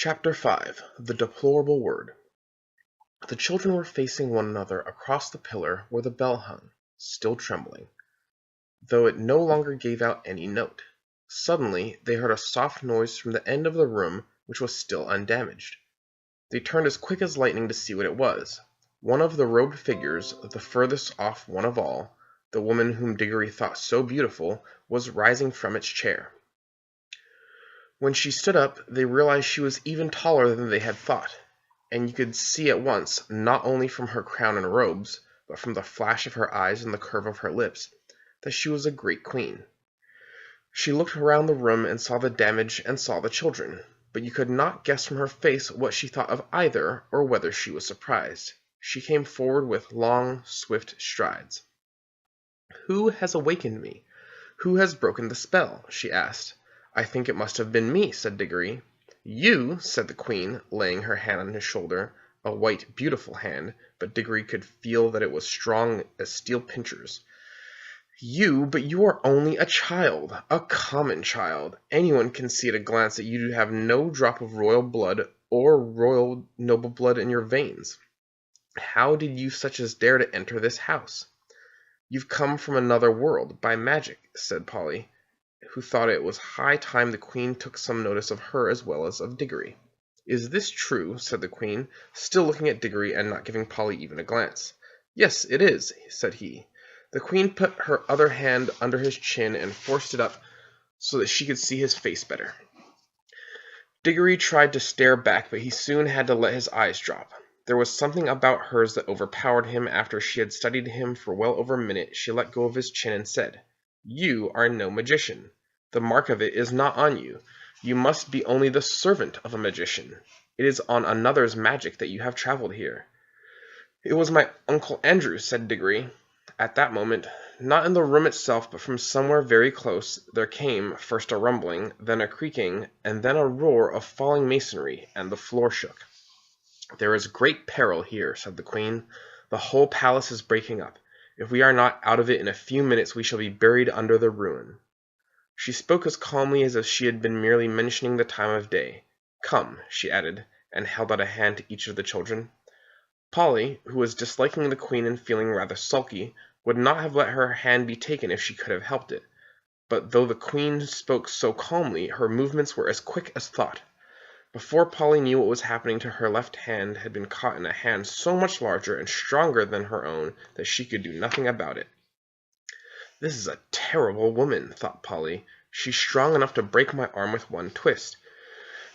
Chapter 5 The Deplorable Word. The children were facing one another across the pillar where the bell hung, still trembling, though it no longer gave out any note. Suddenly they heard a soft noise from the end of the room which was still undamaged. They turned as quick as lightning to see what it was. One of the robed figures, the furthest off one of all, the woman whom Diggory thought so beautiful, was rising from its chair. When she stood up, they realized she was even taller than they had thought, and you could see at once, not only from her crown and robes, but from the flash of her eyes and the curve of her lips, that she was a great queen. She looked around the room and saw the damage and saw the children, but you could not guess from her face what she thought of either or whether she was surprised. She came forward with long, swift strides. "Who has awakened me? Who has broken the spell?" she asked. "I think it must have been me," said Diggory. "You," said the queen, laying her hand on his shoulder, a white, beautiful hand, but Diggory could feel that it was strong as steel pincers. "You, but you are only a child, a common child. Anyone can see at a glance that you have no drop of royal blood or royal noble blood in your veins. How did you such as dare to enter this house?" "You've come from another world, by magic," said Polly, who thought it was high time the queen took some notice of her as well as of Diggory. "Is this true?" said the queen, still looking at Diggory and not giving Polly even a glance. "Yes, it is," said he. The queen put her other hand under his chin and forced it up so that she could see his face better. Diggory tried to stare back, but he soon had to let his eyes drop. There was something about hers that overpowered him. After she had studied him for well over a minute, she let go of his chin and said, "You are no magician. The mark of it is not on you. You must be only the servant of a magician. It is on another's magic that you have traveled here." "It was my Uncle Andrew," said Diggory. At that moment, not in the room itself, but from somewhere very close, there came, first a rumbling, then a creaking, and then a roar of falling masonry, and the floor shook. "There is great peril here," said the queen. "The whole palace is breaking up. If we are not out of it in a few minutes, we shall be buried under the ruin." She spoke as calmly as if she had been merely mentioning the time of day. "Come," she added, and held out a hand to each of the children. Polly, who was disliking the queen and feeling rather sulky, would not have let her hand be taken if she could have helped it, but though the queen spoke so calmly, her movements were as quick as thought. Before Polly knew what was happening to her, left hand had been caught in a hand so much larger and stronger than her own that she could do nothing about it. "This is a terrible woman," thought Polly. "She's strong enough to break my arm with one twist,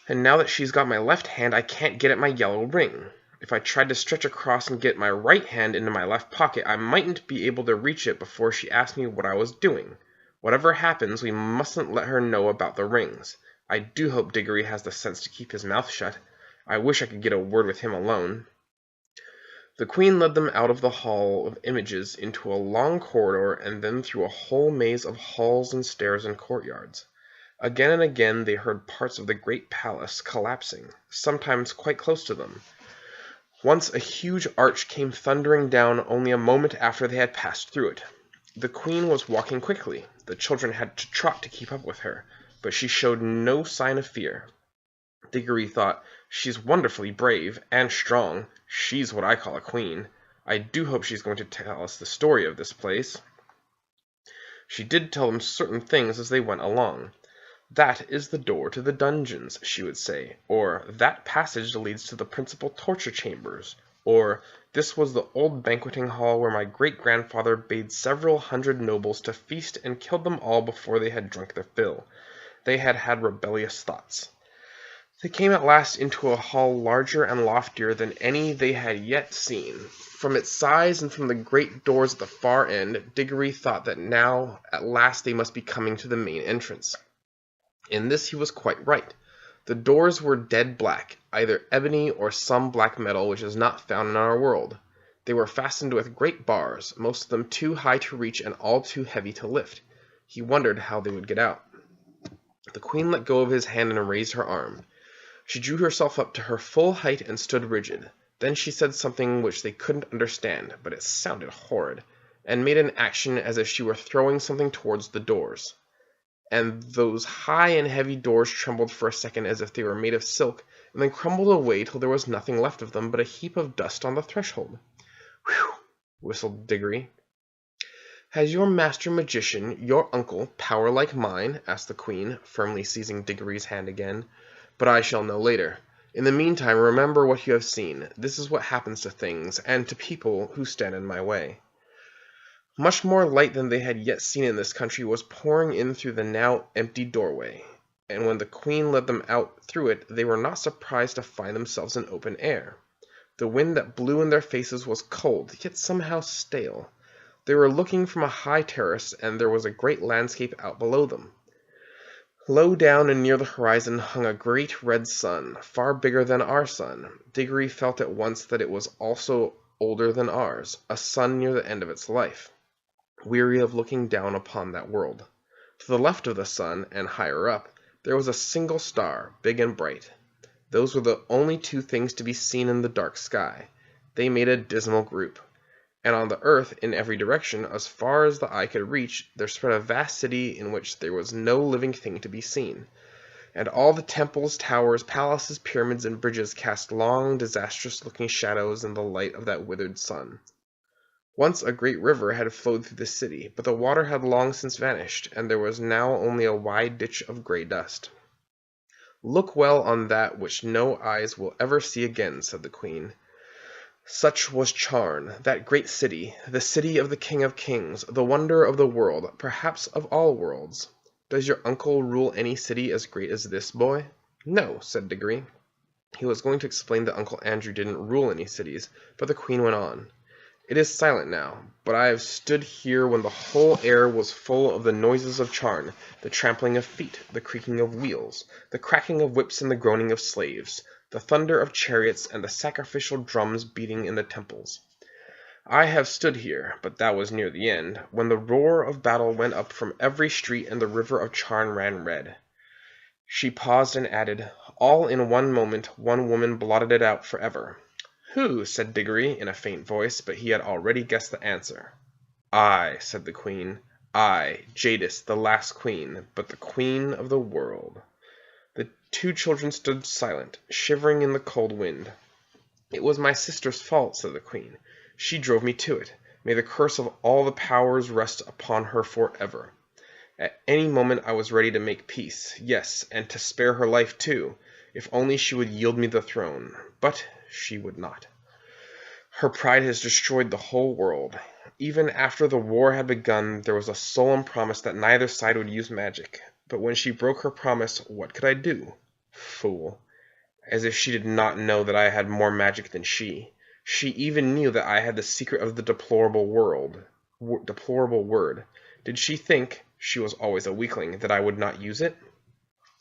and now that she's got my left hand I can't get at my yellow ring. If I tried to stretch across and get my right hand into my left pocket, I mightn't be able to reach it before she asked me what I was doing. Whatever happens, we mustn't let her know about the rings. I do hope Diggory has the sense to keep his mouth shut. I wish I could get a word with him alone." The queen led them out of the hall of images into a long corridor and then through a whole maze of halls and stairs and courtyards. Again and again they heard parts of the great palace collapsing, sometimes quite close to them. Once a huge arch came thundering down only a moment after they had passed through it. The queen was walking quickly. The children had to trot to keep up with her, but she showed no sign of fear. Diggory thought, "She's wonderfully brave and strong. She's what I call a queen. I do hope she's going to tell us the story of this place." She did tell them certain things as they went along. "That is the door to the dungeons," she would say, or "That passage leads to the principal torture chambers," or "This was the old banqueting hall where my great-grandfather bade several hundred nobles to feast and killed them all before they had drunk their fill. They had had rebellious thoughts." They came at last into a hall larger and loftier than any they had yet seen. From its size and from the great doors at the far end, Diggory thought that now at last they must be coming to the main entrance. In this he was quite right. The doors were dead black, either ebony or some black metal which is not found in our world. They were fastened with great bars, most of them too high to reach and all too heavy to lift. He wondered how they would get out. The queen let go of his hand and raised her arm. She drew herself up to her full height and stood rigid. Then she said something which they couldn't understand, but it sounded horrid, and made an action as if she were throwing something towards the doors. and those high and heavy doors trembled for a second as if they were made of silk, and then crumbled away till there was nothing left of them but a heap of dust on the threshold. "Whew!" whistled Diggory. "Has your master magician, your uncle, power like mine?" asked the Queen, firmly seizing Diggory's hand again. "But I shall know later. In the meantime, remember what you have seen. This is what happens to things, and to people who stand in my way." Much more light than they had yet seen in this country was pouring in through the now empty doorway, and when the Queen led them out through it, they were not surprised to find themselves in open air. The wind that blew in their faces was cold, yet somehow stale. They were looking from a high terrace, and there was a great landscape out below them. Low down and near the horizon hung a great red sun, far bigger than our sun. Diggory felt at once that it was also older than ours, a sun near the end of its life, weary of looking down upon that world. To the left of the sun, and higher up, there was a single star, big and bright. Those were the only two things to be seen in the dark sky. They made a dismal group. And on the earth, in every direction, as far as the eye could reach, there spread a vast city in which there was no living thing to be seen. And all the temples, towers, palaces, pyramids, and bridges cast long, disastrous-looking shadows in the light of that withered sun. Once a great river had flowed through the city, but the water had long since vanished, and there was now only a wide ditch of grey dust. "Look well on that which no eyes will ever see again," said the Queen. Such was Charn, that great city, the city of the King of Kings, the wonder of the world, perhaps of all worlds. Does your uncle rule any city as great as this, boy? No, said Diggory. He was going to explain that Uncle Andrew didn't rule any cities, but the Queen went on. It is silent now, but I have stood here when the whole air was full of the noises of Charn, the trampling of feet, the creaking of wheels, the cracking of whips and the groaning of slaves, the thunder of chariots and the sacrificial drums beating in the temples. I have stood here, but that was near the end, when the roar of battle went up from every street and the river of Charn ran red. She paused and added, all in one moment one woman blotted it out forever. Who? Said Diggory in a faint voice, but he had already guessed the answer. I, said the Queen. I, Jadis, the last queen, but the queen of the world. The two children stood silent, shivering in the cold wind. It was my sister's fault, said the Queen. She drove me to it. May the curse of all the powers rest upon her forever. At any moment I was ready to make peace, yes, and to spare her life too, if only she would yield me the throne. But she would not. Her pride has destroyed the whole world. Even after the war had begun, there was a solemn promise that neither side would use magic. But when she broke her promise, what could I do? Fool. As if she did not know that I had more magic than she. She even knew that I had the secret of the deplorable word. Did she think, she was always a weakling, that I would not use it?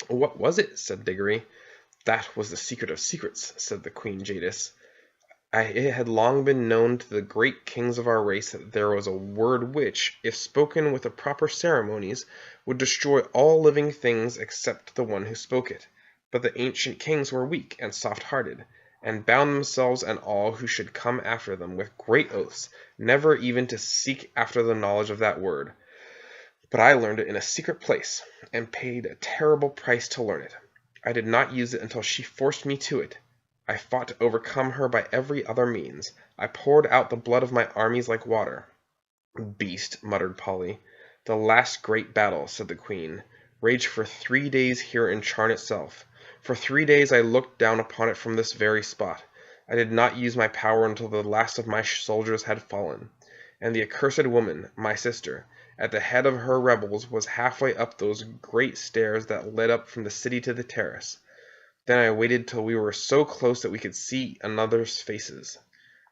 What was it? Said Diggory. That was the secret of secrets, said the Queen Jadis. It had long been known to the great kings of our race that there was a word which, if spoken with the proper ceremonies, would destroy all living things except the one who spoke it. But the ancient kings were weak and soft-hearted, and bound themselves and all who should come after them with great oaths, never even to seek after the knowledge of that word. But I learned it in a secret place, and paid a terrible price to learn it. I did not use it until she forced me to it. I fought to overcome her by every other means. I poured out the blood of my armies like water. Beast, muttered Polly. The last great battle, said the Queen, raged for 3 days here in Charn itself. For 3 days I looked down upon it from this very spot. I did not use my power until the last of my soldiers had fallen. And the accursed woman, my sister, at the head of her rebels, was halfway up those great stairs that led up from the city to the terrace. Then I waited till we were so close that we could see another's faces.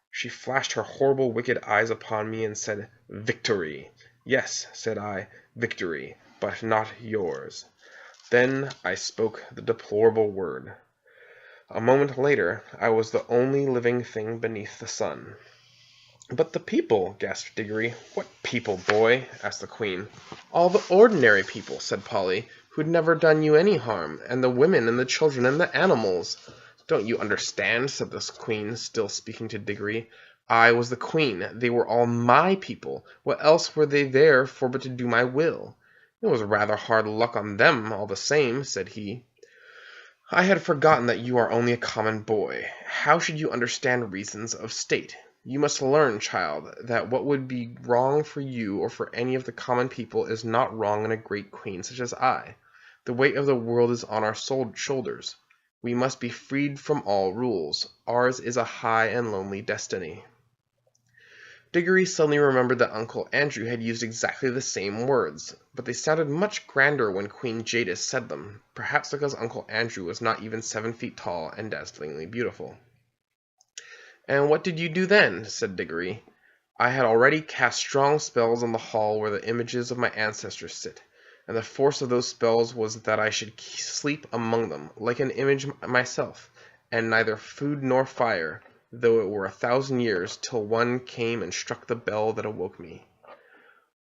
She flashed her horrible wicked eyes upon me and said, Victory! Yes, said I, victory, but not yours. Then I spoke the deplorable word. A moment later, I was the only living thing beneath the sun. But the people, gasped Diggory. What people, boy? asked the Queen. All the ordinary people, said Polly, who'd never done you any harm, and the women and the children and the animals. Don't you understand, said the Queen, still speaking to Diggory. I was the Queen. They were all my people. What else were they there for but to do my will? "It was rather hard luck on them, all the same," said he. "I had forgotten that you are only a common boy. How should you understand reasons of state? You must learn, child, that what would be wrong for you or for any of the common people is not wrong in a great queen such as I. The weight of the world is on our shoulders. We must be freed from all rules. Ours is a high and lonely destiny." Diggory suddenly remembered that Uncle Andrew had used exactly the same words, but they sounded much grander when Queen Jadis said them, perhaps because Uncle Andrew was not even 7 feet tall and dazzlingly beautiful. "And what did you do then?" said Diggory. "I had already cast strong spells on the hall where the images of my ancestors sit, and the force of those spells was that I should sleep among them, like an image myself, and neither food nor fire, though it were 1,000 years, till one came and struck the bell that awoke me."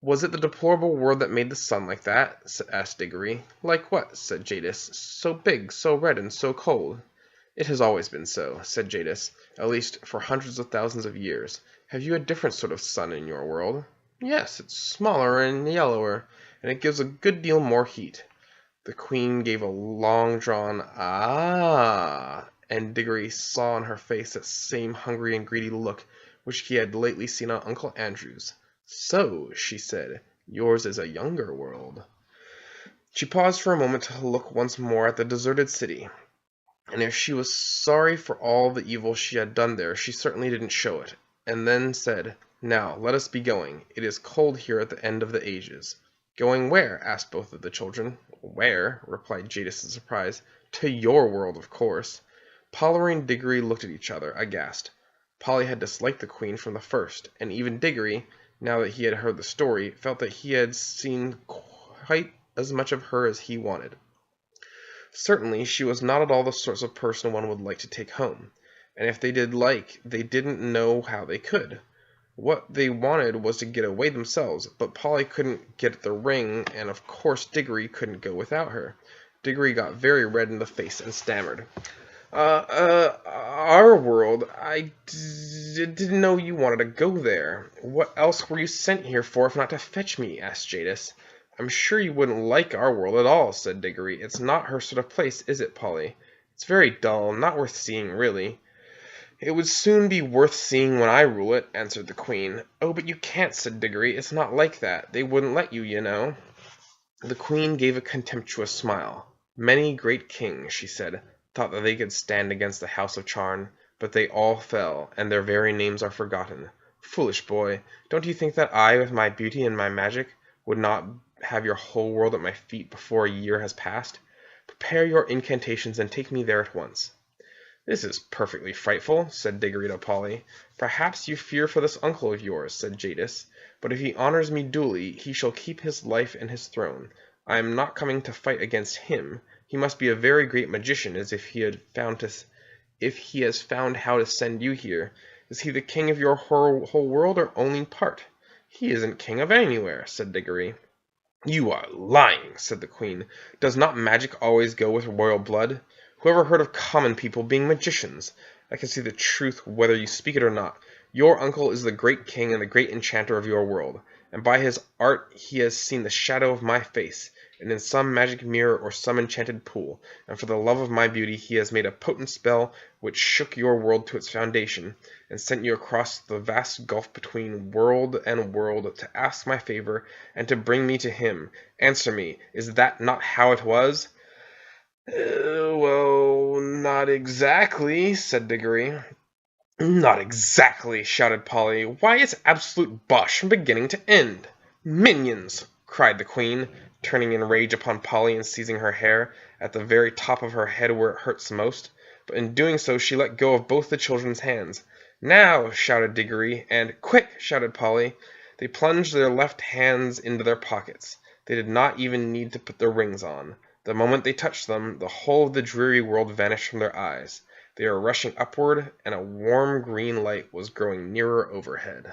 "Was it the deplorable word that made the sun like that?" asked Diggory. "Like what?" said Jadis. "So big, so red, and so cold." "It has always been so," said Jadis, "at least for hundreds of thousands of years. Have you a different sort of sun in your world?" "Yes, it's smaller and yellower, and it gives a good deal more heat." The Queen gave a long-drawn "Ah!" and Diggory saw on her face that same hungry and greedy look which he had lately seen on Uncle Andrew's. "So," she said, "yours is a younger world." She paused for a moment to look once more at the deserted city, and if she was sorry for all the evil she had done there, she certainly didn't show it, and then said, "Now, let us be going. It is cold here at the end of the ages." "Going where?" asked both of the children. "Where?" replied Jadis in surprise. "To your world, of course." Polly and Diggory looked at each other, aghast. Polly had disliked the Queen from the first, and even Diggory, now that he had heard the story, felt that he had seen quite as much of her as he wanted. Certainly she was not at all the sort of person one would like to take home, and if they didn't know how they could. What they wanted was to get away themselves, but Polly couldn't get the ring, and of course Diggory couldn't go without her. Diggory got very red in the face and stammered. Our world. I didn't know you wanted to go there. What else were you sent here for if not to fetch me?" asked Jadis. "I'm sure you wouldn't like our world at all," said Diggory. "It's not her sort of place, is it, Polly?" "It's very dull, not worth seeing, really." "It would soon be worth seeing when I rule it," answered the Queen. "Oh, but you can't," said Diggory. "It's not like that. They wouldn't let you, you know." The Queen gave a contemptuous smile. "Many great kings," she said, "thought that they could stand against the House of Charn, but they all fell, and their very names are forgotten. Foolish boy, don't you think that I, with my beauty and my magic, would not have your whole world at my feet before a year has passed? Prepare your incantations and take me there at once." "This is perfectly frightful," said Diggory to Polly. "Perhaps you fear for this uncle of yours," said Jadis, "but if he honors me duly, he shall keep his life and his throne. I am not coming to fight against him. He must be a very great magician, as if he has found how to send you here. Is he the king of your whole world, or only part?" "He isn't king of anywhere," said Diggory. "You are lying," said the Queen. "Does not magic always go with royal blood? Whoever heard of common people being magicians? I can see the truth whether you speak it or not. Your uncle is the great king and the great enchanter of your world, and by his art he has seen the shadow of my face, and in some magic mirror or some enchanted pool, and for the love of my beauty he has made a potent spell which shook your world to its foundation, and sent you across the vast gulf between world and world to ask my favor and to bring me to him. Answer me, is that not how it was?" Well, not exactly," said Diggory. "Not exactly!" shouted Polly. "Why, it's absolute bosh from beginning to end." "Minions!" cried the Queen, turning in rage upon Polly and seizing her hair, at the very top of her head where it hurts most, but in doing so she let go of both the children's hands. "Now!" shouted Diggory, and "Quick!" shouted Polly. They plunged their left hands into their pockets. They did not even need to put their rings on. The moment they touched them, the whole of the dreary world vanished from their eyes. They were rushing upward, and a warm green light was growing nearer overhead.